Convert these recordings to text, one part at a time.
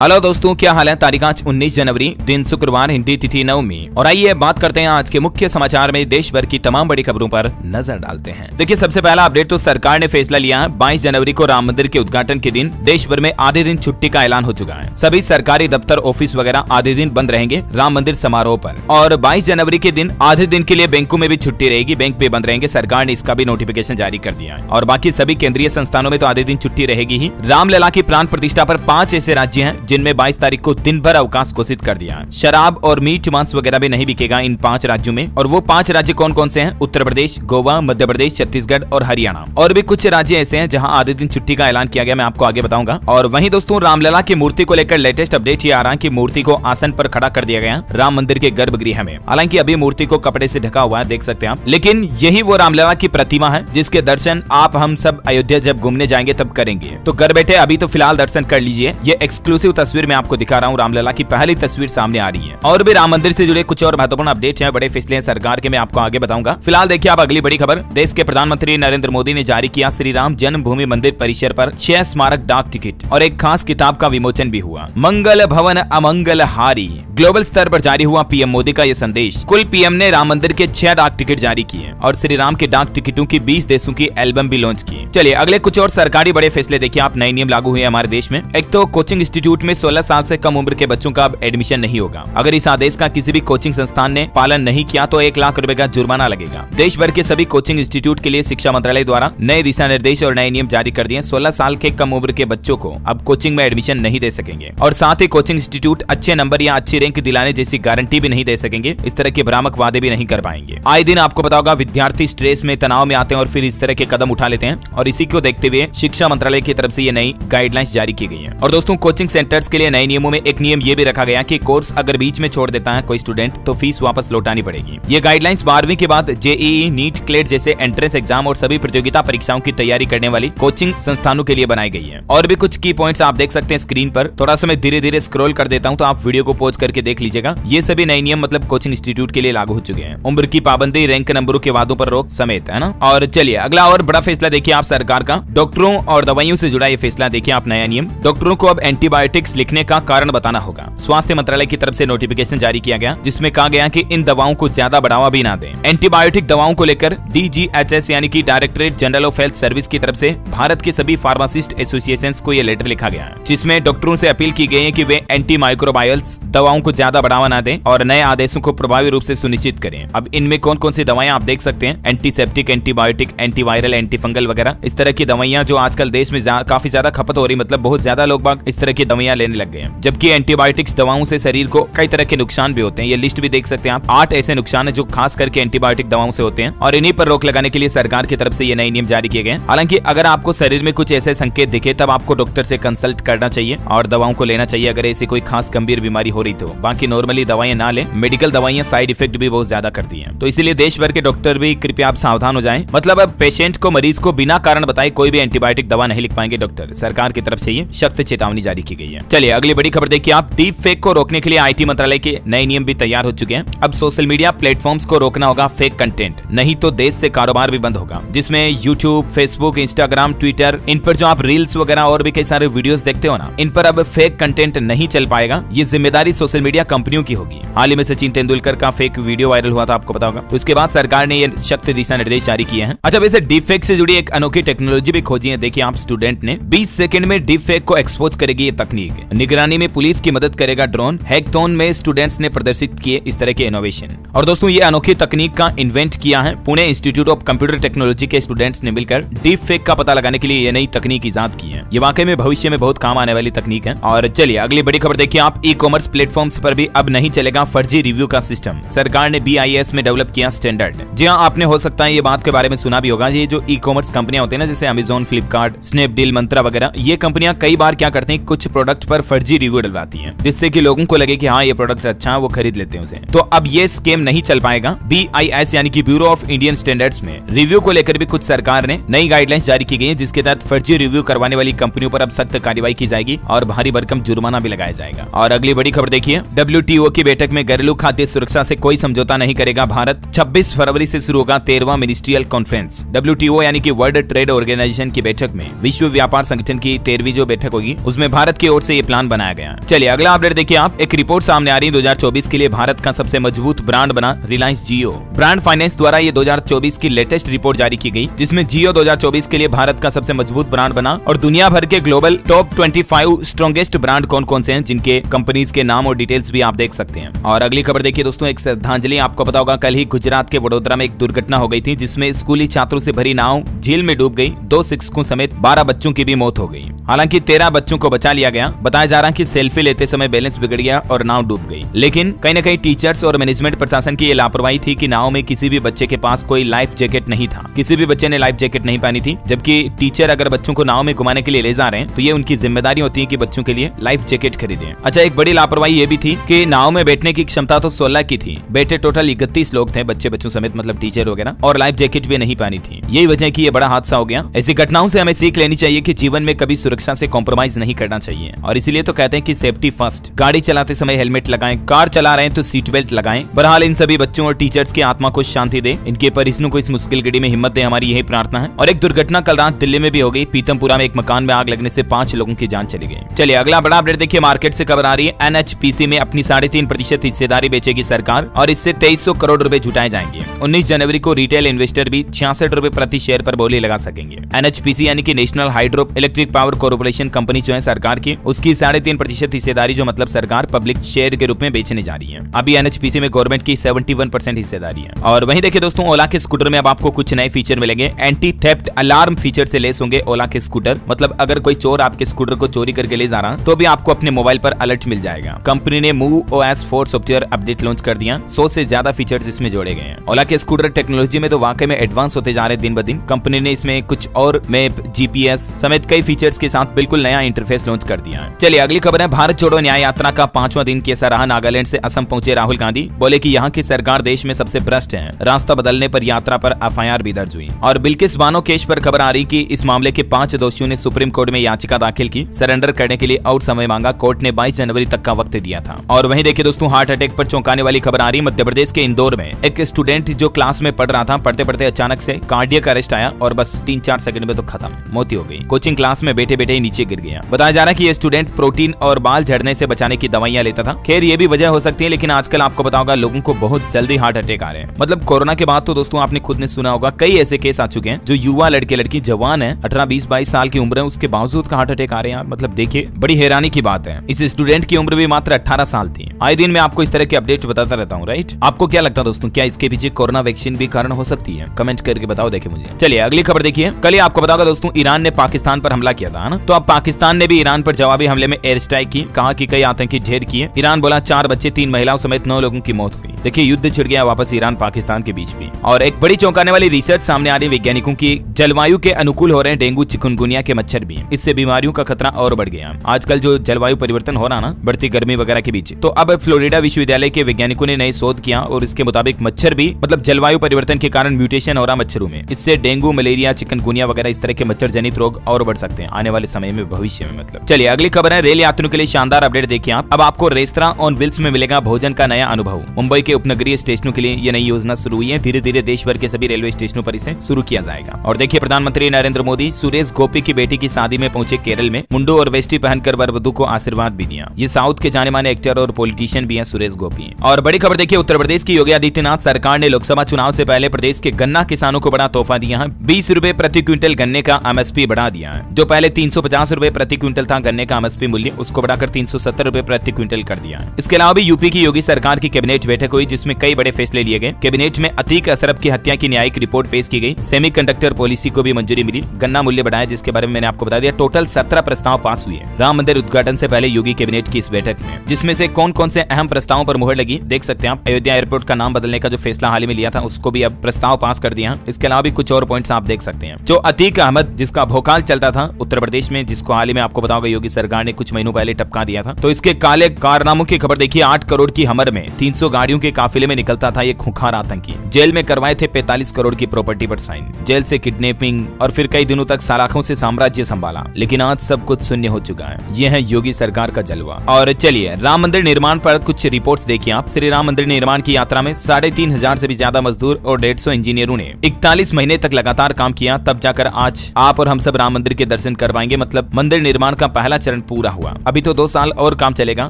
Hello दोस्तों, क्या हाल है। तारीख आज 19 जनवरी, दिन शुक्रवार, हिंदी तिथि नवमी। और आइए बात करते हैं आज के मुख्य समाचार में देश भर की तमाम बड़ी खबरों पर नजर डालते हैं। देखिए, सबसे पहला अपडेट तो सरकार ने फैसला लिया है। 22 जनवरी को राम मंदिर के उद्घाटन के दिन देश भर में आधे दिन छुट्टी का ऐलान हो चुका है। सभी सरकारी दफ्तर, ऑफिस वगैरह आधे दिन बंद रहेंगे राम मंदिर समारोह पर। और 22 जनवरी के दिन आधे दिन के लिए बैंकों में भी छुट्टी रहेगी, बैंक भी बंद रहेंगे। सरकार ने इसका भी नोटिफिकेशन जारी कर दिया है। और बाकी सभी केंद्रीय संस्थानों में तो आधे दिन छुट्टी रहेगी ही। रामलला की प्राण प्रतिष्ठा पर 5 ऐसे राज्य हैं जिनमें 22 तारीख को दिन भर अवकाश घोषित कर दिया है। शराब और मीट मांस वगैरह भी नहीं बिकेगा इन 5 राज्यों में। और वो 5 राज्य कौन कौन से हैं? उत्तर प्रदेश, गोवा, मध्य प्रदेश, छत्तीसगढ़ और हरियाणा। और भी कुछ राज्य ऐसे हैं जहां आधे दिन छुट्टी का ऐलान किया गया, मैं आपको आगे बताऊंगा। और वहीं दोस्तों, रामलला की मूर्ति को लेकर लेटेस्ट अपडेट ये आ रहा है कि मूर्ति को आसन पर खड़ा कर दिया गया राम मंदिर के गर्भगृह में। हालांकि अभी मूर्ति को कपड़े से ढका हुआ है, देख सकते हैं आप। लेकिन यही वो रामलला की प्रतिमा है जिसके दर्शन आप हम सब अयोध्या जब घूमने जाएंगे तब करेंगे। तो घर बैठे अभी तो फिलहाल दर्शन कर लीजिए। ये एक्सक्लूसिव तस्वीर मैं आपको दिखा रहा हूँ, रामलला की पहली तस्वीर सामने आ रही है। और भी राम मंदिर से जुड़े कुछ और महत्वपूर्ण अपडेट्स हैं, बड़े फैसले हैं सरकार के, मैं आपको आगे बताऊंगा। फिलहाल देखिए आप अगली बड़ी खबर। देश के प्रधानमंत्री नरेंद्र मोदी ने जारी किया श्री राम जन्मभूमि मंदिर परिसर पर 6 स्मारक डाक टिकट और एक खास किताब का विमोचन भी हुआ। मंगल भवन अमंगल हारी, ग्लोबल स्तर पर जारी हुआ पीएम मोदी का यह संदेश। कुल पीएम ने राम मंदिर के 6 डाक टिकट जारी किए और श्री राम के डाक टिकटों की 20 देशों की एल्बम भी लॉन्च की। चलिए अगले कुछ और सरकारी बड़े फैसले देखिए आप। नए नियम लागू हुए हमारे देश में। एक तो कोचिंग इंस्टीट्यूट में 16 साल से कम उम्र के बच्चों का अब एडमिशन नहीं होगा। अगर इस आदेश का किसी भी कोचिंग संस्थान ने पालन नहीं किया तो 1 लाख रुपए का जुर्माना लगेगा। देश भर के सभी कोचिंग इंस्टीट्यूट के लिए शिक्षा मंत्रालय द्वारा नए दिशा निर्देश और नए नियम जारी कर दिए। 16 साल के कम उम्र के बच्चों को अब कोचिंग में एडमिशन नहीं दे सकेंगे। और साथ ही कोचिंग इंस्टीट्यूट अच्छे नंबर या अच्छी रैंक दिलाने जैसी गारंटी भी नहीं दे सकेंगे। इस तरह के भ्रामक वादे भी नहीं कर पाएंगे। आए दिन आपको पता होगा विद्यार्थी स्ट्रेस में, तनाव में आते हैं और फिर इस तरह के कदम उठा लेते हैं। और इसी को देखते हुए शिक्षा मंत्रालय की तरफ से ये नई गाइडलाइंस जारी की गई है। और दोस्तों, कोचिंग सेंटर्स के लिए नए नियमों में एक नियम ये भी रखा गया कि कोर्स अगर बीच में छोड़ देता है कोई स्टूडेंट तो फीस वापस लौटानी पड़ेगी। ये गाइडलाइंस 12वीं के बाद जेईई, नीट, क्लेट जैसे एंट्रेंस एग्जाम और सभी प्रतियोगिता परीक्षाओं की तैयारी करने वाली कोचिंग संस्थानों के लिए बनाई गई है। और भी कुछ की पॉइंट्स आप देख सकते हैं स्क्रीन पर। थोड़ा सा मैं धीरे धीरे स्क्रॉल कर देता हूं तो आप वीडियो को पॉज करके देख लीजिएगा। ये सभी नए नियम मतलब कोचिंग इंस्टीट्यूट के लिए लागू हो चुके हैं। उम्र की पाबंदी, रैंक नंबरों के वादों पर रोक समेत, है ना। और चलिए अगला और बड़ा फैसला देखिए आप सरकार का। डॉक्टरों और दवाइयों से जुड़ा ये फैसला देखिए आप। नया नियम, डॉक्टरों को अब एंटीबायोटिक्स लिखने का कारण बताना होगा। स्वास्थ्य मंत्रालय की तरफ से नोटिफिकेशन जारी किया गया जिसमें कहा गया कि इन दवाओं को ज्यादा बढ़ावा भी ना दें। एंटीबायोटिक दवाओं को लेकर DGHS यानी कि directorate general of health service की तरफ से भारत के सभी फार्मासिस्ट एसोसिएशंस को यह लेटर लिखा गया है जिसमें डॉक्टरों से अपील की गई है कि वे एंटी माइक्रोबायल्स दवाओं को ज्यादा बढ़ावा ना दें और नए आदेशों को प्रभावी रूप से सुनिश्चित करें। अब इनमें कौन कौन सी दवाएं आप देख सकते हैं। एंटीसेप्टिक, एंटीबायोटिक, एंटीवायरल, एंटीफंगल वगैरह इस तरह की दवाइयां जो आजकल देश में काफी ज्यादा खपत हो रही, मतलब बहुत ज्यादा लोग बाग इस तरह की दवाइयां लेने लग गए हैं। जबकि एंटीबायोटिक्स दवाओं से शरीर को कई तरह के नुकसान भी होते हैं। ये लिस्ट भी देख सकते हैं आप। 8 ऐसे नुकसान है जो खास करके एंटीबायोटिक दवाओं से होते हैं और इन्हीं पर रोक लगाने के लिए सरकार की तरफ से ये नए नियम जारी किए गए। हालांकि अगर आपको शरीर में कुछ ऐसे संकेत दिखे तब आपको डॉक्टर से कंसल्ट करना चाहिए और दवाओं को लेना चाहिए अगर ऐसी कोई खास गंभीर बीमारी हो रही तो। बाकी नॉर्मली दवाइयां ना लें। मेडिकल दवाइयां साइड इफेक्ट भी बहुत ज्यादा करती हैं, तो इसीलिए देश भर के डॉक्टर भी कृपया आप सावधान हो जाएं। मतलब अब पेशेंट को, मरीज को बिना कारण बताए कोई भी एंटीबायोटिक दवा नहीं लिख पाएंगे डॉक्टर। सरकार की तरफ से ये सख्त चेतावनी जारी की गई है। चलिए अगली बड़ी खबर देखिए आप। डीप फेक को रोकने के लिए IT मंत्रालय के नए नियम भी तैयार हो चुके हैं। अब सोशल मीडिया प्लेटफॉर्म्स को रोकना होगा फेक कंटेंट, नहीं तो देश से कारोबार भी बंद होगा। जिसमें यूट्यूब, फेसबुक, इंस्टाग्राम, ट्विटर, इन पर जो आप रील्स वगैरह और भी कई सारे वीडियोस देखते हो ना, इन पर अब फेक कंटेंट नहीं चल पाएगा। ये जिम्मेदारी सोशल मीडिया कंपनियों की होगी। हाल ही में सचिन तेंदुलकर का फेक वीडियो वायरल हुआ था, आपको पता होगा। तो इसके बाद सरकार ने ये सख्त दिशा निर्देश जारी किए हैं। अच्छा, वैसे डीप फेक से जुड़ी एक अनोखी टेक्नोलॉजी भी खोजी है। देखिए आप, स्टूडेंट ने 20 सेकंड में डीप फेक को एक्सपोज करेगी ये तकनीक। निगरानी में पुलिस की मदद करेगा ड्रोन। हैकथॉन में स्टूडेंट्स ने प्रदर्शित किए इस तरह के इनोवेशन। और दोस्तों, ये अनोखी तकनीक का इन्वेंट किया है Pune institute of computer technology के स्टूडेंट्स ने मिलकर डीप फेक का पता लगाने के लिए ये नई तकनीक इजाद की है। ये वाकई में भविष्य में बहुत काम आने वाली तकनीक है। और चलिए अगली बड़ी खबर देखिए आप। ई-कॉमर्स प्लेटफॉर्म्स पर भी अब नहीं चलेगा फर्जी रिव्यू का सिस्टम। सरकार ने BIS में डेवलप किया स्टैंडर्ड। जी हाँ, आपने हो सकता है ये बात के बारे में सुना भी होगा। ये जो ई-कॉमर्स कंपनियां होती है ना, जैसे अमेजोन, फ्लिपकार्ट, स्नैपडील, मंत्रा वगैरह, ये कंपनियां कई बार क्या करती हैं, कुछ प्रोडक्ट पर फर्जी रिव्यू डलवाती हैं जिससे कि लोगों को लगे कि हाँ ये प्रोडक्ट अच्छा है, वो खरीद लेते हैं उसे। तो अब ये स्कैम नहीं चल पाएगा। BIS यानी कि ब्यूरो ऑफ इंडियन स्टैंडर्ड्स में रिव्यू को लेकर भी कुछ सरकार ने नई गाइडलाइंस जारी की गई है जिसके तहत फर्जी रिव्यू करवाने वाली कंपनियों पर अब सख्त कार्रवाई की जाएगी और भारी भरकम जुर्माना भी लगाया जाएगा। और अगली बड़ी खबर देखिए। WTO की बैठक में घरेलू खाद्य सुरक्षा से कोई समझौता नहीं करेगा भारत। 26 फरवरी से शुरू होगा 13वां मिनिस्ट्रियल कॉन्फ्रेंस। WTO यानी कि वर्ल्ड ट्रेड ऑर्गेनाइजेशन की बैठक में विश्व व्यापार संगठन की 13वीं जो बैठक होगी उसमें भारत की ओर से ये प्लान बनाया गया है। चलिए अगला अपडेट देखिए आप। एक रिपोर्ट सामने आ रही है 2024 के लिए भारत का सबसे मजबूत ब्रांड बना रिलायंस जियो। ब्रांड फाइनेंस द्वारा ये 2024 की लेटेस्ट रिपोर्ट जारी की गई, जिसमें जियो 2024 के लिए भारत का सबसे मजबूत ब्रांड बना और दुनिया भर के ग्लोबल टॉप 25 स्ट्रॉन्गेस्ट ब्रांड कौन कौन से हैं, जिनके कंपनीज के नाम और डिटेल्स भी आप देख सकते हैं। और अगली खबर देखिए दोस्तों, एक श्रद्धांजलि। आपको पता होगा कल ही गुजरात के वडोदरा में एक दुर्घटना हो गई थी, जिसमें स्कूली छात्रों से भरी नाव झील में डूब गई। 2 शिक्षकों समेत 12 बच्चों की भी मौत हो गई। हालांकि 13 बच्चों को बचा लिया गया। बताया जा रहा है कि सेल्फी लेते समय बैलेंस बिगड़ गया और नाव डूब गई। लेकिन कहीं न कहीं टीचर्स और मैनेजमेंट प्रशासन की ये लापरवाही थी कि नाव में किसी भी बच्चे के पास कोई लाइफ जैकेट नहीं था। किसी भी बच्चे ने लाइफ जैकेट नहीं पहनी थी, जबकि टीचर अगर बच्चों को नाव में घुमाने के लिए ले जा रहे हैं तो ये उनकी जिम्मेदारी होती है कि बच्चों के लिए लाइफ जैकेट खरीदें। अच्छा, एक बड़ी लापरवाही ये भी थी कि नाव में बैठने की क्षमता तो 16 की थी, बैठे टोटल 31 लोग थे, बच्चों समेत, मतलब टीचर वगैरह, और लाइफ जैकेट भी नहीं पहनी थी। यही वजह की ये बड़ा हादसा हो गया। ऐसी घटनाओं से हमें सीख लेनी चाहिए कि जीवन में कभी सुरक्षा से कॉम्प्रोमाइज नहीं करना चाहिए, और इसीलिए तो कहते हैं कि सेफ्टी फर्स्ट। गाड़ी चलाते समय हेलमेट लगाएं, कार चला रहे हैं तो सीट बेल्ट लगाएं। बहरहाल इन सभी बच्चों और टीचर्स की आत्मा को शांति दे, इनके परिजनों को इस मुश्किल घड़ी में हिम्मत दे, हमारी यही प्रार्थना है। और एक दुर्घटना कल रात दिल्ली में भी हो गई। पीतमपुरा में एक मकान में आग लगने से 5 लोगों की जान चली गई। चलिए अगला बड़ा अपडेट देखिए। मार्केट से खबर आ रही है NHPC में अपनी 3.5% हिस्सेदारी बेचेगी सरकार और इससे 2300 करोड़ रुपए जुटाए जाएंगे। 19 जनवरी को रिटेल इन्वेस्टर भी 66 रुपए प्रति शेयर पर बोली लगा सकेंगे। NHPC यानी कि national hydro electric power corporation company जो है सरकार की, उसकी 3.5% हिस्सेदारी जो मतलब सरकार पब्लिक शेयर के रूप में बेचने जा रही है। अभी NHPC में गवर्नमेंट की 71% हिस्सेदारी है। और वहीं देखिए दोस्तों, ओला के स्कूटर में अब आपको कुछ नए फीचर मिलेंगे। एंटी थेफ्ट अलार्म फीचर से लेस होंगे ओला के स्कूटर। मतलब अगर कोई चोर आपके स्कूटर को चोरी करके ले जा रहा तो भी आपको अपने मोबाइल पर अलर्ट मिल जाएगा। कंपनी ने move OS 4 software update launch कर दिया। 100 से ज्यादा फीचर्स इसमें जोड़े गए हैं। ओला के स्कूटर टेक्नोलॉजी में तो वाकई में एडवांस होते जा रहे दिन ब दिन। कंपनी ने इसमें कुछ और मैप, GPS समेत कई फीचर्स के साथ बिल्कुल नया इंटरफेस लॉन्च कर दिया है। चलिए अगली खबर है। भारत जोड़ो न्याय यात्रा का 5वां दिन कैसा रहा। नागालैंड से असम पहुंचे राहुल गांधी, बोले कि यहाँ की सरकार देश में सबसे भ्रष्ट है। रास्ता बदलने पर यात्रा पर FIR भी दर्ज हुई। और बिल्किस बानो केस पर खबर आ रही कि इस मामले के 5 दोषियों ने सुप्रीम कोर्ट में याचिका दाखिल की। सरेंडर करने के लिए और समय मांगा। कोर्ट ने 22 जनवरी तक का वक्त दिया था। और वहीं देखिए दोस्तों, हार्ट अटैक पर चौंकाने वाली खबर आ रही। मध्य प्रदेश के इंदौर में एक स्टूडेंट जो क्लास में पढ़ रहा था, पढ़ते पढ़ते अचानक से कार्डियक अरेस्ट आया और बस 3-4 सेकंड में तो खत्म, मौत हो गई। कोचिंग क्लास में बैठे बैठे ही नीचे गिर गया। बताया जा रहा है कि ये स्टूडेंट प्रोटीन और बाल झड़ने से बचाने की दवाइयां लेता था। खैर ये भी वजह हो सकती है, लेकिन आजकल आपको पता होगा लोगों को बहुत जल्दी हार्ट अटैक आ रहे हैं। मतलब कोरोना के बाद तो दोस्तों आपने खुद ने सुना होगा कई ऐसे केस आ चुके हैं जो युवा लड़के लड़की जवान है, 18, 20, 22 साल की उम्र है, उसके बावजूद हार्ट अटैक आ रहे हैं। मतलब देखिए बड़ी हैरानी की बात है। इस स्टूडेंट की उम्र भी मात्र 18 साल थी। आए दिन मैं आपको इस तरह के अपडेट बताता रहता हूँ, राइट। आपको क्या लगता है दोस्तों, क्या इसके पीछे कोरोना वैक्सीन भी कारण हो सकती है? कमेंट करके बताओ, देखे मुझे। चलिए अगली खबर देखिए। कल ही आपको बताओगा दोस्तों, ईरान ने पाकिस्तान पर हमला किया था ना, तो अब पाकिस्तान ने भी ईरान पर जवाबी हमले में एयर स्ट्राइक की। कहा कि कई आतंकी ढेर किए। ईरान बोला 4 बच्चे 3 महिलाओं समेत 9 लोगों की मौत हुई। देखिए युद्ध छिड़ गया वापस ईरान पाकिस्तान के बीच भी। और एक बड़ी चौंकाने वाली रिसर्च सामने आ रही है वैज्ञानिकों की। जलवायु के अनुकूल हो रहे हैं डेंगू, चिकनगुनिया के मच्छर भी। इससे बीमारियों का खतरा और बढ़ गया। आजकल जो जलवायु परिवर्तन हो रहा ना, बढ़ती गर्मी वगैरह के बीच, तो अब फ्लोरिडा विश्वविद्यालय के वैज्ञानिकों ने नए शोध किया और इसके मुताबिक मच्छर भी, मतलब जलवायु परिवर्तन के कारण म्यूटेशन हो रहा मच्छरों में। इससे डेंगू, मलेरिया, चिकनगुनिया वगैरह इस तरह के मच्छर जनित रोग और बढ़ सकते हैं आने वाले समय में, भविष्य में मतलब। चलिए अगली खबर है। रेल यात्रियों के लिए शानदार अपडेट देखिए आप। अब आपको रेस्तरां ऑन व्हील्स में मिलेगा भोजन का नया अनुभव। मुंबई के उपनगरीय स्टेशनों के लिए ये नई योजना शुरू हुई है। धीरे धीरे देश भर के सभी रेलवे स्टेशनों पर इसे शुरू किया जाएगा। और देखिए प्रधानमंत्री नरेंद्र मोदी सुरेश गोपी की बेटी की शादी में पहुंचे केरल में। मुंडो और वेस्टी पहनकर वर वधु को आशीर्वाद भी दिया। ये साउथ के जाने माने एक्टर और पॉलिटिशियन भी हैं सुरेश गोपी। और बड़ी खबर देखिए, उत्तर प्रदेश की योगी आदित्यनाथ सरकार ने लोकसभा चुनाव से पहले प्रदेश के गन्ना किसानों को बड़ा तोहफा दिया है। 20 रुपए प्रति क्विंटल गन्ने का MSP बढ़ा दिया है। जो पहले 350 रुपए प्रति क्विंटल था गन्ने का MSP मूल्य, उसको बढ़ाकर 370 रुपए प्रति क्विंटल कर दिया है। इसके अलावा भी यूपी की योगी सरकार की कैबिनेट बैठक हुई, जिसमें कई बड़े फैसले लिए गए। कैबिनेट में अतीक अशरफ की हत्या की न्यायिक रिपोर्ट पेश की गई। सेमीकंडक्टर पॉलिसी को भी मंजूरी मिली। गन्ना मूल्य बढ़ाया, जिसके बारे में मैंने आपको बता दिया। टोटल 17 प्रस्ताव पास हुए। राम मंदिर उद्घाटन से पहले योगी कैबिनेट की इस बैठक में, जिसमें से कौन कौन से अहम प्रस्तावों पर मुहर लगी देख सकते हैं आप। अयोध्या एयरपोर्ट का नाम बदलने का जो फैसला हाल ही में लिया था, उसको भी अब प्रस्ताव पास कर दिया। इसके अलावा भी कुछ और पॉइंट्स आप देख सकते हैं। जो अतीक अहमद, जिसका भोकाल चलता था उत्तर प्रदेश में, जिसको हाल ही में आपको बताओगे योगी सरकार ने कुछ महीनों पहले टपका दिया था, तो इसके काले कारनामों की खबर देखिए। 8 करोड़ की हमर में 300 गाड़ियों के काफिले में निकलता था ये खूंखार आतंकी। जेल में करवाए थे 45 करोड़ की प्रॉपर्टी पर साइन, जेल से किडनैपिंग और फिर कई दिनों तक सलाखों से साम्राज्य संभाला। लेकिन आज सब कुछ शून्य हो चुका है। यह है योगी सरकार का जलवा। और चलिए राम मंदिर निर्माण पर कुछ रिपोर्ट्स देखिए आप। श्री राम मंदिर निर्माण की यात्रा में 3,500 से भी ज्यादा मजदूर और 150 इंजीनियरों ने 41 महीने तक लगातार काम किया, तब जाकर आज आप और हम सब राम मंदिर के दर्शन कर पाएंगे। मतलब मंदिर निर्माण का पहला चरण पूरा हुआ। अभी तो 2 साल और काम चलेगा,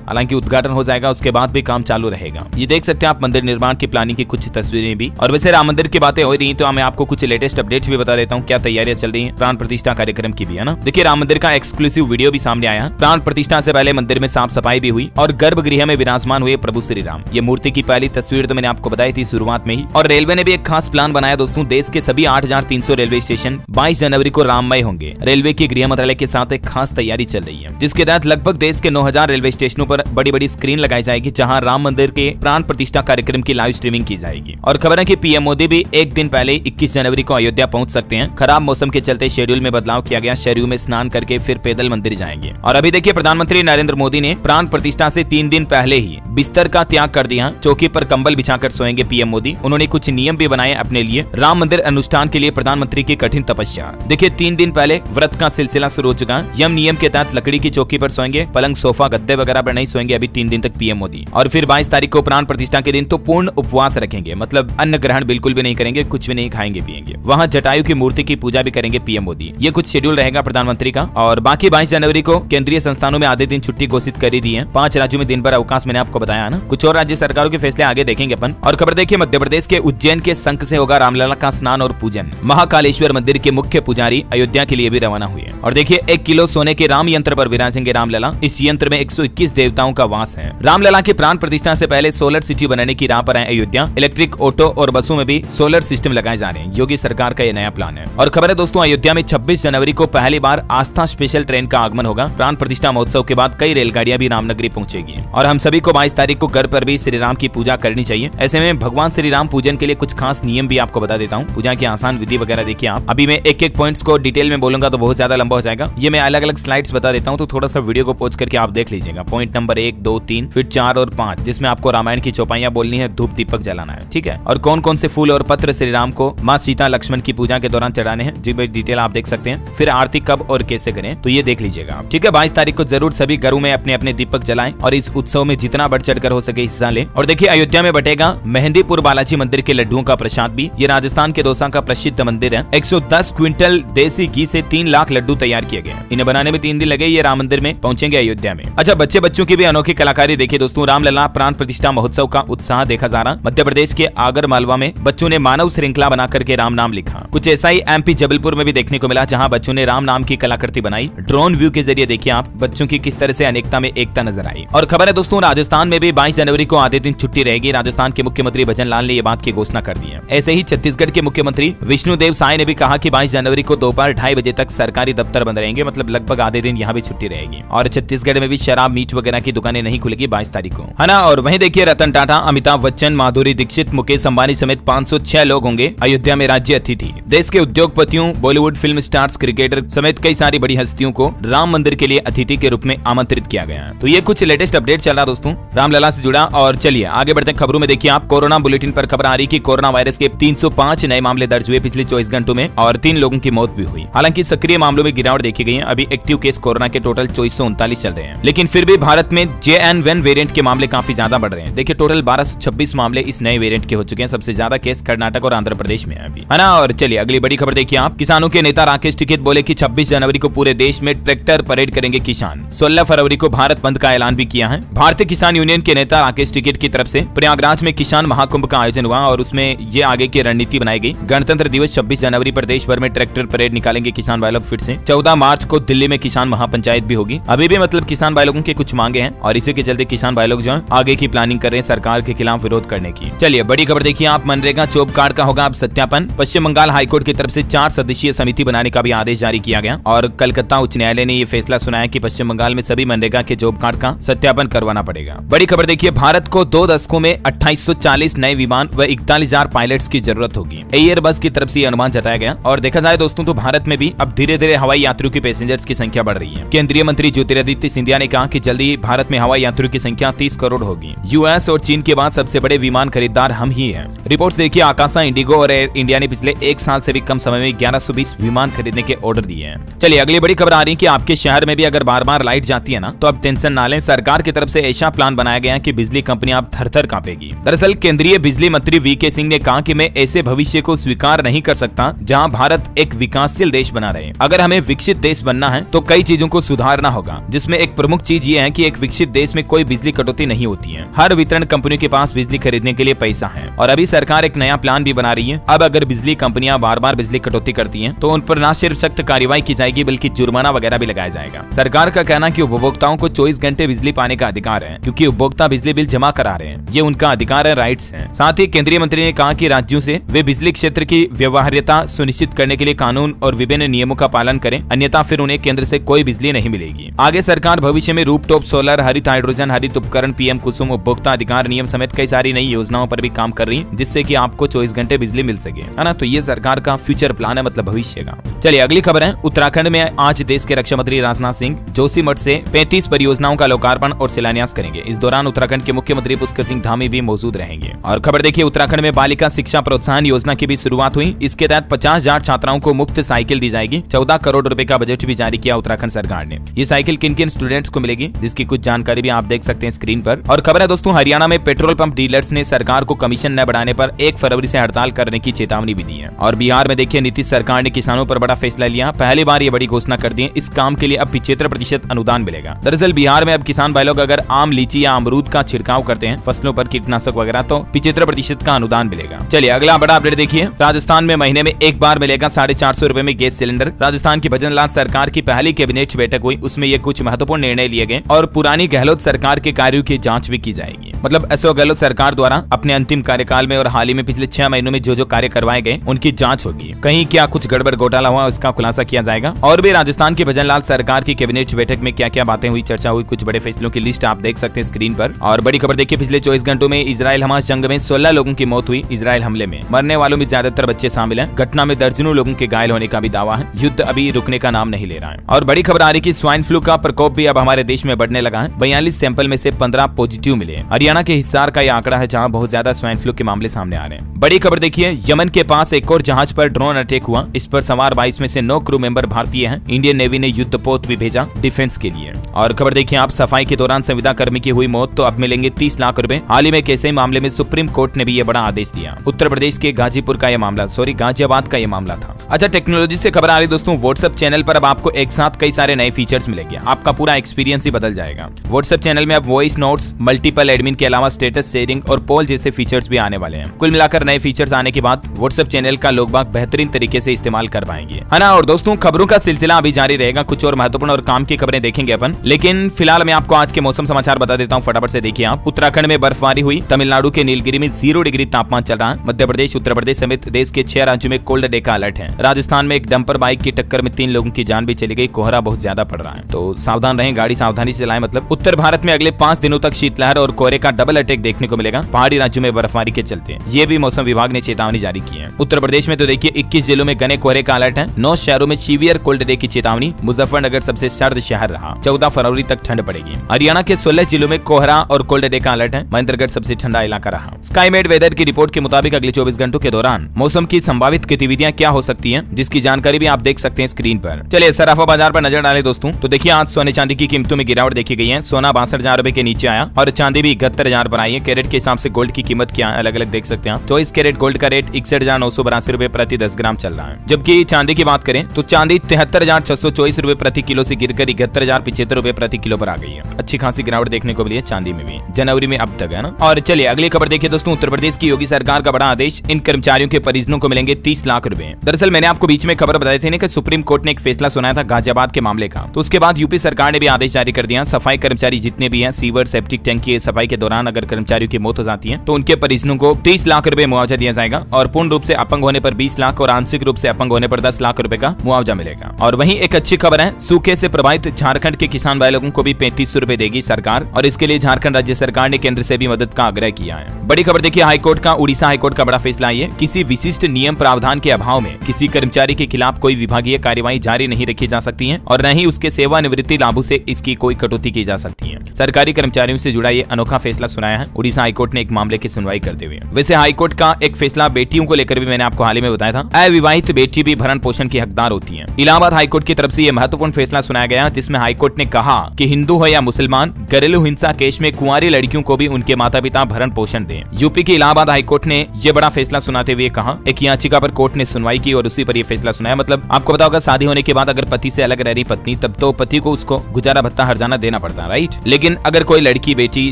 हालांकि उद्घाटन हो जाएगा, उसके बाद भी काम चालू रहेगा। ये देख सकते हैं आप मंदिर निर्माण की प्लानिंग की कुछ तस्वीरें भी। और वैसे राम मंदिर की बातें हो रही तो मैं आपको कुछ लेटेस्ट अपडेट्स भी बता देता हूँ, क्या तैयारियां चल रही है प्राण प्रतिष्ठा कार्यक्रम की भी, है ना। देखिए राम मंदिर का एक्सक्लूसिव वीडियो भी सामने आया। प्राण प्रतिष्ठा से पहले मंदिर में साफ सफाई भी हुई और गर्भगृह में विराजमान हुए प्रभु श्री राम। ये मूर्ति की पहली तस्वीर तो मैंने आपको बताई थी शुरुआत में ही। और रेलवे ने भी एक खास प्लान बनाया दोस्तों। देश के सभी 8,300 रेलवे स्टेशन 22 जनवरी को राममय होंगे। रेलवे की गृह मंत्रालय के साथ एक खास तैयारी चल रही है, जिसके तहत लगभग देश के 9,000 रेलवे स्टेशनों पर बड़ी बड़ी स्क्रीन लगाई जाएगी, जहां राम मंदिर के प्राण प्रतिष्ठा कार्यक्रम की लाइव स्ट्रीमिंग की जाएगी। और खबर है कि पीएम मोदी भी एक दिन पहले 21 जनवरी को अयोध्या पहुंच सकते हैं। खराब मौसम के चलते शेड्यूल में बदलाव किया गया। सरयू में स्नान करके फिर पैदल मंदिर जाएंगे। और अभी देखिए प्रधानमंत्री नरेंद्र मोदी ने प्राण प्रतिष्ठा से 3 दिन पहले ही बिस्तर का त्याग कर दिया। चौकी पर कंबल बिछाकर सोएंगे पीएम मोदी। उन्होंने कुछ नियम भी बनाए अपने लिए। राम मंदिर अनुष्ठान के लिए प्रधानमंत्री की कठिन तपस्या। देखिए 3 दिन पहले व्रत का सिलसिला शुरू हो चुका। यम नियम के तहत लकड़ी की चौकी पर सोएंगे, पलंग सोफा गद्दे वगैरह पर नहीं सोएंगे अभी 3 दिन तक पीएम मोदी। और फिर 22 तारीख को प्राण प्रतिष्ठा के दिन तो पूर्ण उपवास रखेंगे, मतलब अन्न ग्रहण बिल्कुल भी नहीं करेंगे, कुछ भी नहीं खाएंगे पिएंगे। वहाँ जटायु की मूर्ति की पूजा भी करेंगे पीएम मोदी। ये कुछ शेड्यूल रहेगा प्रधानमंत्री का। और बाकी 22 जनवरी को केंद्रीय संस्थानों में आधे दिन छुट्टी घोषित कर दी है। 5 राज्यों में दिन भर अवकाश मैंने आपको बताया ना। कुछ और राज्य सरकारों के फैसले आगे देखेंगे अपन। और खबर देखिए मध्य प्रदेश के उज्जैन के शंख से होगा रामलला का स्नान और पूजन। महाकालेश्वर मंदिर के मुख्य पुजारी अयोध्या के लिए भी रवाना हुए। और देखिए 1 किलो सोने के राम यंत्र पर विराजेंगे रामलला। इस यंत्र में 121 देवताओं का वास है। रामलला की प्राण प्रतिष्ठा से पहले सोलर सिटी बनाने की राह पर है अयोध्या। इलेक्ट्रिक ऑटो और बसों में भी सोलर सिस्टम लगाए जा रहे हैं। योगी सरकार का यह नया प्लान है। और खबर है दोस्तों अयोध्या में 26 जनवरी को पहली बार आस्था स्पेशल ट्रेन का आगमन होगा। प्राण प्रतिष्ठा महोत्सव के बाद कई रेलगाड़ियां भी रामनगरी पहुंचेगी। और हम सभी को 22 तारीख को घर पर भी श्री राम की पूजा करनी चाहिए। ऐसे में भगवान श्री राम पूजन के लिए कुछ खास नियम भी आपको बता देता हूँ। पूजा की आसान विधि वगैरह देखिए आप। अभी मैं एक पॉइंट्स को डिटेल में बोलूंगा तो बहुत ज्यादा लंबा हो जाएगा। ये मैं अलग अलग स्लाइड्स बता देता हूँ, तो थोड़ा सा वीडियो को पॉज करके आप देख लीजिएगा। पॉइंट नंबर 1, 2, 3, फिर 4 और 5, जिसमें आपको रामायण की चौपाइयां बोलनी है, धूप दीपक जलाना है, ठीक है। और कौन कौन से फूल और पत्र श्री राम को माँ सीता लक्ष्मण की पूजा के दौरान चढ़ाने हैं, जी भाई डिटेल आप देख सकते हैं। फिर आरती कब और कैसे करें तो ये देख लीजिएगा आप, ठीक है। 22 तारीख को जरूर सभी घरों में अपने अपने दीपक जलाएं और इस उत्सव में जितना बढ़ चढ़कर हो सके हिस्सा लें। और देखिए अयोध्या में बटेगा मेहंदीपुर बालाजी मंदिर के लड्डुओं का प्रसाद भी। ये राजस्थान के दौसा का प्रसिद्ध मंदिर है। 110 क्विंटल देसी घी से 3 लाख लड्डू तैयार किए गए। इन्हें बनाने में 3 दिन लगे। ये राम मंदिर में पहुंचेंगे अयोध्या में। अच्छा बच्चों की भी अनोखी कलाकारी देखिए दोस्तों। रामलला प्राण प्रतिष्ठा महोत्सव का उत्साह देखा जा रहा। मध्य प्रदेश के आगर मालवा में बच्चों ने मानव श्रृंखला बना करके राम नाम लिखा। कुछ ऐसा ही एमपी जबलपुर में भी देखने को मिला, जहां बच्चों ने राम नाम की कलाकृति बनाई। ड्रोन व्यू के जरिए देखिए आप बच्चों की किस तरह से अनेकता में एकता नजर आई। और खबर है दोस्तों राजस्थान में भी 22 जनवरी को आधे दिन छुट्टी रहेगी। राजस्थान के मुख्यमंत्री भजन लाल ने ये बात की घोषणा कर दी है। ऐसे ही छत्तीसगढ़ के मुख्यमंत्री विष्णुदेव साय ने भी कहा कि 22 जनवरी को दोपहर 2:30 बजे तक सरकारी दफ्तर बंद रहेंगे, मतलब लगभग आधे दिन यहाँ भी छुट्टी रहेगी। और छत्तीसगढ़ में भी शराब मीट वगैरह की दुकानें नहीं खुलेगी 22 तारीख को, है ना। और वहीं देखिए रतन टाटा, अमिताभ बच्चन, माधुरी दीक्षित, मुकेश अंबानी समेत 506 लोग होंगे अयोध्या में राज्य अतिथि। देश के उद्योगपतियों, बॉलीवुड फिल्म स्टार्स, क्रिकेटर समेत कई सारी बड़ी हस्तियों को राम मंदिर के लिए अतिथि के रूप में आमंत्रित किया गया है। तो ये कुछ लेटेस्ट अपडेट चल रहा दोस्तों रामलला से जुड़ा। और चलिए आगे बढ़ते हैं खबरों में। देखिए आप कोरोना बुलेटिन पर खबर आ रही कि कोरोना वायरस के 305 नए मामले दर्ज हुए पिछले 24 घंटों में और 3 लोगों की मौत भी हुई। हालांकि सक्रिय मामलों में गिरावट देखी गई है। अभी एक्टिव केस कोरोना के टोटल 2439 चल रहे हैं, लेकिन फिर भी भारत में JN1 वेरिएंट के मामले काफी ज्यादा बढ़ रहे हैं। देखिए टोटल 1226 मामले इस नए वेरिएंट के हो चुके हैं। सबसे ज्यादा केस कर्नाटक और आंध्र प्रदेश में है अभी, है ना। और चलिए अगली बड़ी खबर देखिए आप। किसानों के नेता राकेश टिकैत बोले कि 26 जनवरी को पूरे देश में ट्रैक्टर परेड करेंगे किसान। 16 फरवरी को भारत बंद का ऐलान भी किया है। भारतीय किसान यूनियन के नेता राकेश टिकैत की तरफ से प्रयागराज में किसान महाकुंभ का आयोजन हुआ और उसमें ये आगे की रणनीति बनाई गई। गणतंत्र दिवस 26 जनवरी पर देश भर में ट्रैक्टर परेड निकालेंगे किसान भाई लोग फिर से। 14 मार्च को दिल्ली में किसान महापंचायत भी होगी। अभी भी मतलब किसान भाई लोगों के कुछ मांगे हैं और इसी के चलते किसान भाई लोग जो है आगे की प्लानिंग कर रहे हैं सरकार के खिलाफ विरोध करने की। चलिए बड़ी खबर देखिए आप। मनरेगा जॉब कार्ड का होगा अब सत्यापन। पश्चिम बंगाल हाईकोर्ट की तरफ से 4 सदस्यीय समिति बनाने का भी आदेश जारी किया गया और कलकत्ता उच्च न्यायालय ने ये फैसला सुनाया कि पश्चिम बंगाल में सभी मनरेगा के जॉब कार्ड का सत्यापन करवाना पड़ेगा। बड़ी खबर देखिए भारत को 2 दशकों में 2840 नए विमान व 41,000 पायलट्स की जरूरत होगी। एयर बस की तरफ से अनुमान जताया गया। और देखा जाए दोस्तों तो भारत में भी अब धीरे धीरे हवाई यात्रियों की पैसेंजर्स की संख्या बढ़ रही है। केंद्रीय मंत्री ज्योतिरादित्य सिंधिया ने कहा कि जल्दी ही भारत में हवाई यात्रियों की संख्या 30 करोड़ होगी। यूएस और चीन उनके बाद सबसे बड़े विमान खरीदार हम ही हैं। रिपोर्ट्स देखिए, आकाशा, इंडिगो और एयर इंडिया ने पिछले एक साल से भी कम समय में 1120 विमान खरीदने के ऑर्डर दिए हैं। चलिए अगली बड़ी खबर आ रही है कि आपके शहर में भी अगर बार बार लाइट जाती है ना, तो अब टेंशन ना लें। सरकार की तरफ से ऐसा प्लान बनाया गया है कि बिजली कंपनियां अब थर-थर कांपेगी। दरअसल केंद्रीय बिजली मंत्री वीके सिंह ने कहा कि मैं ऐसे भविष्य को स्वीकार नहीं कर सकता जहां भारत एक विकासशील देश बना रहे। अगर हमें विकसित देश बनना है तो कई चीजों को सुधारना होगा, जिसमें एक प्रमुख चीज ये है कि एक विकसित देश में कोई बिजली कटौती नहीं होती है। हर वितरण कंपनियों के पास बिजली खरीदने के लिए पैसा है और अभी सरकार एक नया प्लान भी बना रही है। अब अगर बिजली कंपनियां बार बार बिजली कटौती करती हैं तो उन पर न सिर्फ सख्त कार्रवाई की जाएगी बल्कि जुर्माना वगैरह भी लगाया जाएगा। सरकार का कहना है कि उपभोक्ताओं को 24 घंटे बिजली पाने का अधिकार है, क्योंकि उपभोक्ता बिजली बिल जमा करा रहे हैं। ये उनका अधिकार है, राइट्स है। साथ ही केंद्रीय मंत्री ने कहा कि राज्यों से वे बिजली क्षेत्र की व्यवहार्यता सुनिश्चित करने के लिए कानून और विभिन्न नियमों का पालन करें, अन्यथा फिर उन्हें केंद्र से कोई बिजली नहीं मिलेगी। आगे सरकार भविष्य में रूफटॉप सोलर, हरित हाइड्रोजन, हरित उपकरण, पीएम कुसुम, उपभोक्ता अधिकार नियम समेत कई सारी नई योजनाओं पर भी काम कर रही है, जिससे कि आपको 24 घंटे बिजली मिल सके, है ना। तो ये सरकार का फ्यूचर प्लान है, मतलब भविष्य का। चलिए अगली खबर है, उत्तराखंड में आज देश के रक्षा मंत्री राजनाथ सिंह जोशीमठ से 35 परियोजनाओं का लोकार्पण और शिलान्यास करेंगे। इस दौरान उत्तराखंड के मुख्यमंत्री पुष्कर सिंह धामी भी मौजूद रहेंगे। और खबर देखिए, उत्तराखंड में बालिका शिक्षा प्रोत्साहन योजना की भी शुरुआत हुई। इसके तहत 50,000 छात्राओं को मुफ्त साइकिल दी जाएगी। 14 करोड़ रुपए का बजट भी जारी किया उत्तराखंड सरकार ने। ये साइकिल किन किन स्टूडेंट्स को मिलेगी, जिसकी कुछ जानकारी भी आप देख सकते हैं स्क्रीन पर। और खबर है दोस्तों, हरियाणा में पेट्रोल पंप डीलर्स ने सरकार को कमीशन न बढ़ाने पर 1 फरवरी से हड़ताल करने की चेतावनी भी दी है। और बिहार में देखिए, नीतीश सरकार ने किसानों पर बड़ा फैसला लिया। पहली बार ये बड़ी घोषणा कर दी है, इस काम के लिए अब 75% अनुदान मिलेगा। दरअसल बिहार में अब किसान भाई लोग अगर आम, लीची या अमरूद का छिड़काव करते हैं फसलों पर कीटनाशक वगैरह, तो 75% का अनुदान मिलेगा। चलिए अगला बड़ा अपडेट देखिए, राजस्थान में महीने में एक बार मिलेगा 450 रुपए में गैस सिलेंडर। राजस्थान की भजनलाल सरकार की पहली कैबिनेट बैठक हुई, उसमें ये कुछ महत्वपूर्ण निर्णय लिए गए और पुरानी गहलोत सरकार के कार्यों की जांच भी की जाएगी। मतलब अशोक गहलोत सरकार द्वारा अपने अंतिम कार्यकाल में और हाल ही में पिछले 6 महीनों में जो कार्य करवाए गए उनकी जांच होगी। कहीं क्या कुछ गड़बड़ घोटाला हुआ उसका खुलासा किया जाएगा। और भी राजस्थान की भजनलाल सरकार की कैबिनेट बैठक में क्या क्या बातें हुई, चर्चा हुई, कुछ बड़े फैसलों की लिस्ट आप देख सकते हैं स्क्रीन पर। और बड़ी खबर देखिए, पिछले 24 घंटों में इजराइल हमास जंग में 16 लोगों की मौत हुई। इजराइल हमले में मरने वालों में ज्यादातर बच्चे शामिल हैं। घटना में दर्जनों लोगों के घायल होने का भी दावा है। युद्ध अभी रुकने का नाम नहीं ले रहा है। और बड़ी खबर आ रही कि स्वाइन फ्लू का प्रकोप भी अब हमारे देश में बढ़ने लगा है। 42 सैंपल में से 15 पॉजिटिव मिले। हरियाणा के हिसार का यह आंकड़ा है, जहां बहुत ज्यादा स्वाइन फ्लू के मामले सामने आ रहे हैं। बड़ी खबर देखिए, यमन के पास एक और जहाज पर ड्रोन अटैक हुआ। इस पर सवार 22 में से 9 क्रू मेंबर भारतीय हैं। इंडियन नेवी ने युद्धपोत भी भेजा डिफेंस के लिए। और खबर देखिए आप, सफाई के दौरान संविदा कर्मी की हुई मौत तो अब मिलेंगे 30 लाख रुपए। हाल ही में एक ऐसे मामले में सुप्रीम कोर्ट ने भी ये बड़ा आदेश दिया। उत्तर प्रदेश के गाजीपुर का यह मामला, गाजियाबाद का यह मामला था। अच्छा, टेक्नोलॉजी से खबर आ रही दोस्तों, व्हाट्सएप चैनल पर अब आपको एक साथ कई सारे नए फीचर्स मिलेंगे। आपका पूरा एक्सपीरियंस ही बदल जाएगा। व्हाट्सएप चैनल में अब वॉइस नोट्स, मल्टीपल एडमिन के अलावा स्टेटस शेयरिंग और पोल जैसे फीचर्स भी आने वाले हैं। कुल मिलाकर नए फीचर्स आने के बाद व्हाट्सएप चैनल का लोग बाग बेहतरीन तरीके से इस्तेमाल कर पाएंगे, है ना। और दोस्तों, खबरों का सिलसिला अभी जारी रहेगा। कुछ और महत्वपूर्ण और काम की खबरें देखेंगे अपन, लेकिन फिलहाल मैं आपको आज के मौसम समाचार बता देता हूँ, फटाफट से देखिए आप। उत्तराखंड में बर्फबारी हुई। तमिलनाडु के नीलगिरी में 0 डिग्री तापमान चल रहा है। मध्य प्रदेश, उत्तर प्रदेश समेत देश के 6 राज्यों में कोल्ड डे का अलर्ट है। राजस्थान में एक डंपर बाइक की टक्कर में 3 लोगों की जान भी चली गई। कोहरा बहुत ज्यादा पड़ रहा है, तो सावधान रहें, गाड़ी सावधानी से चलाएं। मतलब उत्तर भारत में अगले 5 दिनों तक शीतलहर और कोहरे का डबल अटैक देखने को मिलेगा, पहाड़ी राज्यों में बर्फबारी के चलते। ये भी मौसम विभाग ने चेतावनी जारी की है। उत्तर प्रदेश में तो देखिए 21 जिलों में घने कोहरे का अलर्ट है। 9 शहरों में सीवियर कोल्ड डे की चेतावनी। मुजफ्फरनगर सबसे सर्द शहर रहा, 14 फरवरी तक ठंड पड़ेगी। हरियाणा के 16 जिलों में कोहरा और कोल्ड डे का अलर्ट है। महेंद्रगढ़ सबसे ठंडा इलाका रहा। स्काईमेट वेदर की रिपोर्ट के मुताबिक अगले 24 घंटों के दौरान मौसम की संभावित गतिविधियां क्या हो सकती हैं, जिसकी जानकारी भी आप देख सकते हैं स्क्रीन पर। चलिए सराफा बाजार पर नजर डालें दोस्तों, तो देखिए आज सोने चांदी की कीमतों में गिरावट देखी गई है। सोना 62,000 रुपए के नीचे आया और चांदी भी 71,000 पर आई है। कैरेट के हिसाब से गोल्ड की कीमत क्या है अलग अलग देख सकते हैं। 24 कैरेट गोल्ड का रेट 61,982 रुपए प्रति 10 ग्राम चल रहा है। जबकि चांदी की बात करें तो चांदी 73,624 रुपए प्रति किलो से गिरकर 71,075 रुपए प्रति किलो पर आ गई है। अच्छी खासी गिरावट देखने को मिली है चांदी में भी जनवरी में अब तक, है ना। और चलिए अगली खबर देखिए दोस्तों, उत्तर प्रदेश की योगी सरकार का बड़ा आदेश, इन कर्मचारियों के परिजनों को मिलेंगे 30 लाख रुपए। दरअसल मैंने आपको बीच में खबर बताई थी कि सुप्रीम कोर्ट ने एक फैसला सुनाया था गाजियाबाद के मामले का, तो उसके बाद यूपी सरकार ने भी आदेश जारी कर दिया। सफाई कर्मचारी जितने भी हैं, सीवर, सेप्टिक टैंक की सफाई के दौरान अगर कर्मचारियों की मौत हो जाती है तो उनके परिजनों को 30 लाख रुपए मुआवजा दिया जाएगा और पूर्ण रूप से अपंग होने पर 20 लाख और आंशिक रूप से अपंग होने पर 10 लाख रुपए का मुआवजा मिलेगा। और वहीं एक अच्छी खबर है, सूखे से प्रभावित झारखंड के किसान भाई लोगों को भी 3500 रुपए देगी सरकार, और इसके लिए झारखंड राज्य सरकार ने केंद्र से भी मदद का आग्रह किया है। बड़ी खबर देखिए, हाईकोर्ट का, उड़ीसा हाईकोर्ट का बड़ा फैसला है। किसी विशिष्ट नियम प्रावधान के अभाव में किसी कर्मचारी के खिलाफ कोई विभागीय कार्यवाही जारी नहीं रखी जा सकती है और न ही उसके सेवानिवृत्ति लाभों से इसकी कोई कटौती की जा सकती है। सरकारी कर्मचारियों से जुड़ा ये अनोखा फैसला फैसला सुनाया है उड़ीसा हाईकोर्ट ने एक मामले की सुनवाई करते हुए। वैसे हाईकोर्ट का एक फैसला बेटियों को लेकर भी मैंने आपको हाल ही में बताया था, अविवाहित बेटी भी भरण पोषण की हकदार होती है। इलाहाबाद हाईकोर्ट की तरफ से यह महत्वपूर्ण फैसला सुनाया गया, जिसमें हाईकोर्ट ने कहा कि हिंदू हो या मुसलमान, घरेलू हिंसा केस में कुंवारी लड़कियों को भी उनके माता पिता भरण पोषण दें। यूपी के इलाहाबाद हाईकोर्ट ने यह बड़ा फैसला सुनाते हुए कहा, एक याचिका पर कोर्ट ने सुनवाई की और उसी पर यह फैसला सुनाया। मतलब आपको पता होगा, शादी होने के बाद अगर पति से अलग रह रही पत्नी, तब तो पति को उसको गुजारा भत्ता हर्जाना देना पड़ता है, राइट। लेकिन अगर कोई लड़की बेटी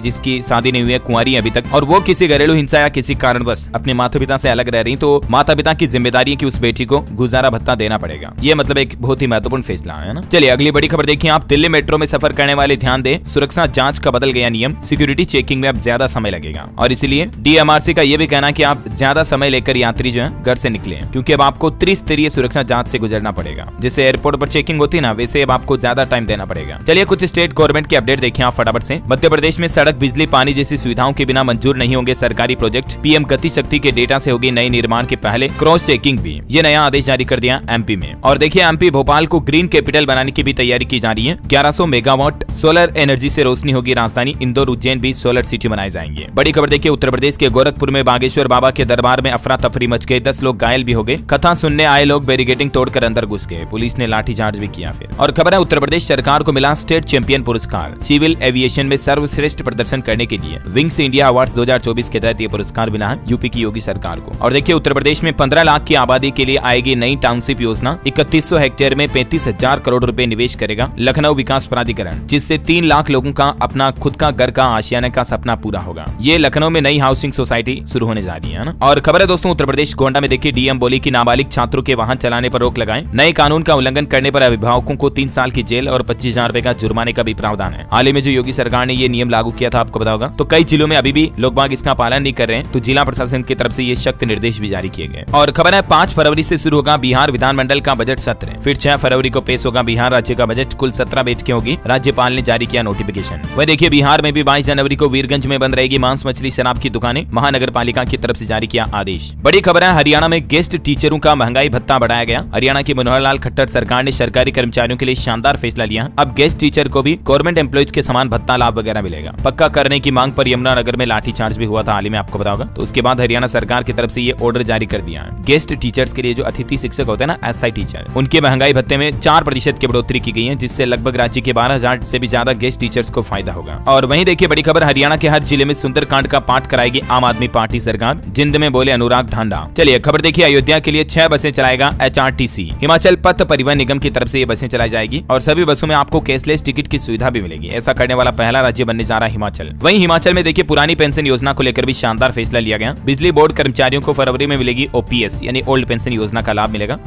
जिसकी शादी नहीं हुई है, कुंवारी अभी तक, और वो किसी घरेलू हिंसा या किसी कारणवश अपने माता पिता से अलग रह रही, तो माता पिता की जिम्मेदारी है कि उस बेटी को गुजारा भत्ता देना पड़ेगा। ये मतलब एक बहुत ही महत्वपूर्ण फैसला है ना। चलिए अगली बड़ी खबर देखिए आप। दिल्ली मेट्रो में सफर करने वाले ध्यान दें, सुरक्षा जांच का बदल गया नियम, सिक्योरिटी चेकिंग में अब ज्यादा समय लगेगा और इसीलिए डीएमआरसी का यह भी कहना है कि आप ज्यादा समय लेकर यात्री जो है घर से निकले, क्योंकि अब आपको त्रिस्तरीय सुरक्षा जांच से गुजरना पड़ेगा। जैसे एयरपोर्ट पर चेकिंग होती है ना, वैसे अब आपको ज्यादा टाइम देना पड़ेगा। चलिए कुछ स्टेट गवर्नमेंट की अपडेट देखिए आप फटाफट से। मध्य प्रदेश में सड़क, बिजली, पानी जैसी सुविधाओं के बिना मंजूर नहीं होंगे सरकारी प्रोजेक्ट। पीएम गति शक्ति के डेटा से होगी नई निर्माण के पहले क्रॉस चेकिंग भी। ये नया आदेश जारी कर दिया एमपी में। और देखिए एमपी भोपाल को ग्रीन कैपिटल बनाने की भी तैयारी की जा रही है। 1100 मेगावाट सोलर एनर्जी से रोशनी होगी राजधानी। इंदौर, उज्जैन भी सोलर सिटी बनाए जाएंगे। बड़ी खबर देखिए उत्तर प्रदेश के गोरखपुर में बागेश्वर बाबा के दरबार में अफरा तफरी मच गई, 10 लोग घायल भी हो गए। कथा सुनने आए लोग बैरिकेडिंग तोड़कर अंदर घुस गए, पुलिस ने लाठीचार्ज भी किया फिर। और खबर है उत्तर प्रदेश सरकार को मिला स्टेट चैंपियन पुरस्कार। सिविल एविएशन में सर्वश्रेष्ठ प्रदर्शन करने के लिए विंग्स इंडिया अवार्ड 2024 के तहत ये पुरस्कार मिला है यूपी की योगी सरकार को। और देखिए उत्तर प्रदेश में 15 लाख की आबादी के लिए आएगी नई टाउनशिप योजना। 3100 हेक्टेयर में 35,000 करोड़ रुपए निवेश करेगा लखनऊ विकास प्राधिकरण, जिससे 3 लाख लोगों का अपना खुद का घर का आशियाने का सपना पूरा होगा। ये लखनऊ में नई हाउसिंग सोसाइटी शुरू होने जा रही है ना। और खबर है दोस्तों उत्तर प्रदेश गोंडा में देखिए डीएम बोली कि नाबालिग छात्रों के वाहन चलाने पर रोक लगाएं। नए कानून का उल्लंघन करने पर अभिभावकों को 3 साल की जेल और 25,000 रुपए का जुर्माने का भी प्रावधान है। हाल ही में जो योगी सरकार ने ये नियम लागू किया था, आपको पता होगा, तो कई जिलों में अभी भी लोग बाग इसका पालन नहीं कर रहे हैं, तो जिला प्रशासन की तरफ से ये सख्त निर्देश भी जारी किए गए। और खबर है 5 फरवरी से शुरू होगा बिहार विधानमंडल का बजट सत्र। फिर 6 फरवरी को पेश होगा बिहार राज्य का बजट। कुल 17 बैठकें होगी, राज्यपाल ने जारी किया नोटिफिकेशन। वह देखिए बिहार में भी 22 जनवरी को वीरगंज में बंद रहेगी मांस, मछली, शराब की दुकानें। महानगर पालिका की तरफ से जारी किया आदेश। बड़ी खबर है हरियाणा में गेस्ट टीचरों का महंगाई भत्ता बढ़ाया गया। हरियाणा की मनोहर लाल खट्टर सरकार ने सरकारी कर्मचारियों के लिए शानदार फैसला लिया। अब गेस्ट टीचर को भी गवर्नमेंट एम्प्लॉइज के समान भत्ता लाभ वगैरह मिलेगा। पक्का करने की मांग पर यमुनानगर में लाठीचार्ज भी हुआ था हाल ही में, आपको पता होगा। तो उसके बाद हरियाणा सरकार की तरफ से ये ऑर्डर जारी कर दिया है। गेस्ट टीचर्स के लिए जो अतिथि शिक्षक होते हैं ना, अस्थायी टीचर, उनके महंगाई भत्ते में 4% की बढ़ोतरी की गई है, जिससे लगभग राज्य के 12,000 से भी ज्यादा गेस्ट टीचर्स को फायदा होगा। और वहीं देखिए बड़ी खबर, हरियाणा के हर जिले में सुंदरकांड का पाठ कराएगी आम आदमी पार्टी सरकार। जिंद में बोले अनुराग ढांडा। चलिए खबर देखिए, अयोध्या के लिए 6 बसें चलाएगा HRTC। हिमाचल पथ परिवहन निगम की तरफ से ये बसें चलाई जाएगी और सभी बसों में आपको कैशलेस टिकट की सुविधा भी मिलेगी। ऐसा करने वाला पहला राज्य बनने जा रहा है हिमाचल। वहीं हिमाचल में देखिए पुरानी पेंशन योजना को लेकर भी शानदार फैसला लिया गया। बिजली बोर्ड कर्मचारियों को फरवरी में मिलेगी OPS यानी ओल्ड पेंशन योजना का लाभ मिलेगा।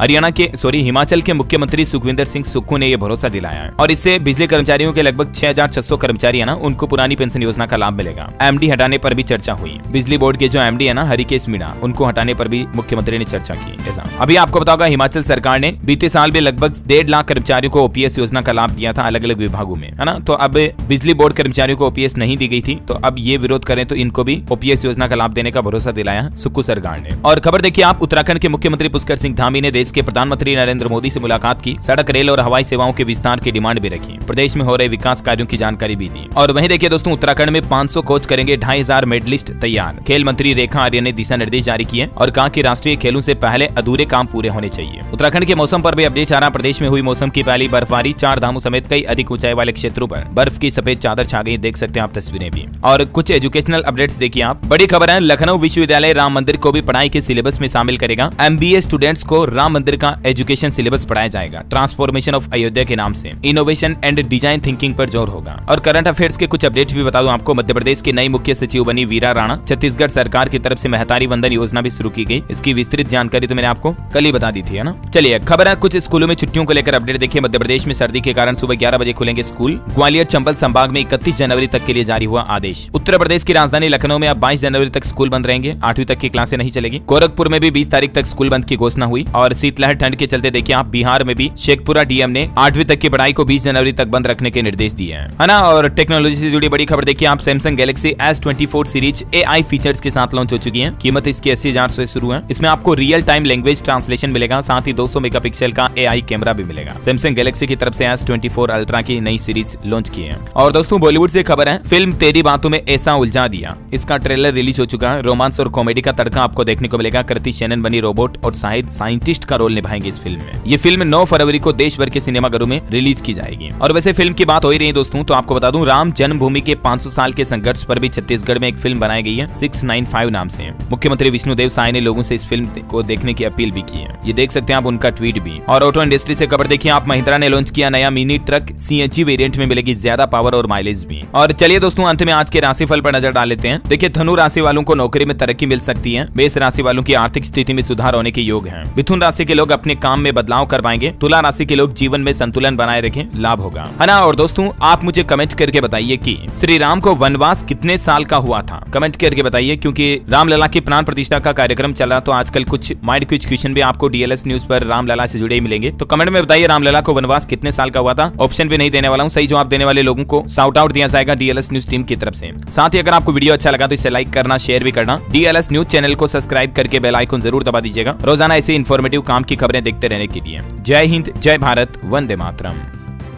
हिमाचल के मुख्यमंत्री सुखविंदर सिंह सुक्खू ने यह भरोसा दिलाया है और इससे बिजली कर्मचारियों के लगभग 6,600 कर्मचारी है ना, उनको पुरानी पेंशन योजना का लाभ मिलेगा। MD हटाने पर भी चर्चा हुई। बिजली बोर्ड के जो MD है ना, हरिकेश मीणा, उनको हटाने पर भी मुख्यमंत्री ने चर्चा की। ऐसा अभी आपको बताओगा हिमाचल सरकार ने बीते साल में लगभग 1.5 लाख कर्मचारियों को OPS योजना का लाभ दिया था अलग अलग विभागों में, है ना। तो अब बिजली बोर्ड कर्मचारियों को OPS नहीं दी गई थी, तो अब ये विरोध करें तो इनको भी OPS योजना का लाभ देने का भरोसा दिलाया सुक्खू सरकार ने। और खबर देखिए आप, उत्तराखंड के मुख्यमंत्री पुष्कर सिंह धामी ने देश के प्रधानमंत्री नरेंद्र मोदी से मुलाकात की। सड़क, रेल और हवाई सेवाओं के विस्तार की डिमांड भी रखी। प्रदेश में हो रहे विकास कार्यों की जानकारी भी दी। और वहीं देखिए दोस्तों, उत्तराखंड में 500 कोच करेंगे 2,500 मेडलिस्ट तैयार। खेल मंत्री रेखा आर्य ने दिशा निर्देश जारी किए और कहा कि राष्ट्रीय खेलों से पहले अधूरे काम पूरे होने चाहिए। उत्तराखंड के मौसम पर भी अपडेट आ रहा। प्रदेश में हुई मौसम की पहली बर्फबारी। 4 धामों समेत कई अधिक ऊंचाई वाले क्षेत्रों पर बर्फ की सफेद चादर छा गई, देख सकते हैं आप तस्वीरें भी। और कुछ एजुकेशनल अपडेट्स देखिए आप। बड़ी खबर है, लखनऊ विश्वविद्यालय राम मंदिर को भी पढ़ाई के सिलेबस में शामिल करेगा। MBA स्टूडेंट्स को राम मंदिर का एजुकेशन सिलेबस पढ़ाया जाएगा। ट्रांसफॉर्मेशन ऑफ अयोध्या के नाम से इनोवेशन एंड डिजाइन थिंकिंग पर जोर होगा। और करंट अफेयर्स के कुछ अपडेट्स भी बता दूं आपको। मध्य प्रदेश की नई मुख्य सचिव बनी वीरा राणा। छत्तीसगढ़ सरकार की तरफ से महतारी वंदन योजना भी शुरू की गई। इसकी विस्तृत जानकारी तो मैंने आपको कल ही बता दी थी, है ना। चलिए खबर है, कुछ स्कूलों में छुट्टियों को लेकर अपडेट देखिए। मध्य प्रदेश में सर्दी के कारण सुबह 11 बजे खुलेंगे स्कूल। ग्वालियर चंबल संभाग में 31 जनवरी तक के लिए जारी हुआ आदेश। उत्तर प्रदेश की राजधानी लखनऊ में अब 22 जनवरी तक स्कूल बंद रहेंगे। 8वीं तक की क्लासें नहीं चलेगी। गोरखपुर में भी 20 तारीख तक स्कूल बंद की घोषणा हुई। और शीतलहर ठंड के चलते देखिए आप, बिहार में भी शेखपुरा डीएम ने 8वीं तक की पढ़ाई को 20 जनवरी तक बंद रखने के निर्देश दिए हैं, है ना। और टेक्नोलॉजी से जुड़ी बड़ी खबर देखिए आप। Samsung Galaxy S24 series AI features के साथ लॉन्च हो चुकी है। कीमत इसकी 80,000 से शुरू है। इसमें आपको रियल टाइम लैंग्वेज ट्रांसलेशन मिलेगा, साथ ही 200 मेगापिक्सल का AI कैमरा भी मिलेगा। सैमसंग गैलेक्सी की तरफ से S24 अल्ट्रा की नई सीरीज लॉन्च की है। और दोस्तों बॉलीवुड से खबर है, फिल्म तेरी बातों में ऐसा उलझा दिया। इसका ट्रेलर रिलीज हो चुका है। रोमांस और कॉमेडी का तड़का आपको देखने को मिलेगा। कृति शेनन बनी रोबोट और शाहिद साइंटिस्ट का रोल निभाएंगे इस फिल्म में। ये फिल्म 9 फरवरी को देश भर के सिनेमाघरों में रिलीज की जाएगी। और वैसे फिल्म की बात हो ही रही दोस्तों, तो आपको बता दूं, राम जन्मभूमि के 500 साल के संघर्ष पर भी छत्तीसगढ़ में एक फिल्म बनाई गई है 695 नाम से। मुख्यमंत्री विष्णुदेव साय ने लोगों से इस फिल्म को देखने की अपील भी की है। ये देख सकते हैं आप उनका ट्वीट भी। और ऑटो इंडस्ट्री से खबर देखिए आप, महिंद्रा ने लॉन्च किया नया मिनी ट्रक। सीएनजी वेरिएंट में मिलेगी ज्यादा पावर और माइलेज भी। और चलिए दोस्तों, अंत में आज के राशिफल पर नजर डाल लेते हैं। देखिए, धनु राशि वालों को नौकरी में तरक्की मिल सकती है। मेष राशि वालों की आर्थिक स्थिति में सुधार होने के योग है। मिथुन राशि के लोग अपने काम में बदलाव कर पाएंगे। तुला राशि के लोग जीवन में संतुलन बनाए रखें, लाभ होगा, है ना। और दोस्तों, आप मुझे कमेंट करके बताइए कि श्री राम को वनवास कितने साल का हुआ था। कमेंट करके बताइए, क्योंकि रामलला की प्राण प्रतिष्ठा का कार्यक्रम चला, तो आजकल कुछ माइंड क्विज क्वेश्चन भी आपको डीएलएस न्यूज पर रामलला से जुड़े ही मिलेंगे। तो कमेंट में बताइए रामलला को वनवास कितने साल का हुआ था। ऑप्शन भी नहीं देने वाला हूँ, सही जवाब देने वाले लोगों को शाउट आउट दिया जाएगा डीएलएस न्यूज टीम की तरफ से। साथ ही अगर आपको वीडियो अच्छा लगा तो इसे लाइक करना, शेयर भी करना। डीएलएस न्यूज चैनल को सब्सक्राइब करके बेल आइकन जरूर दबा दीजिएगा रोजाना ऐसे इन्फॉर्मेटिव काम की खबरें देखते रहने के लिए। जय हिंद, जय भारत, वंदे मातरम।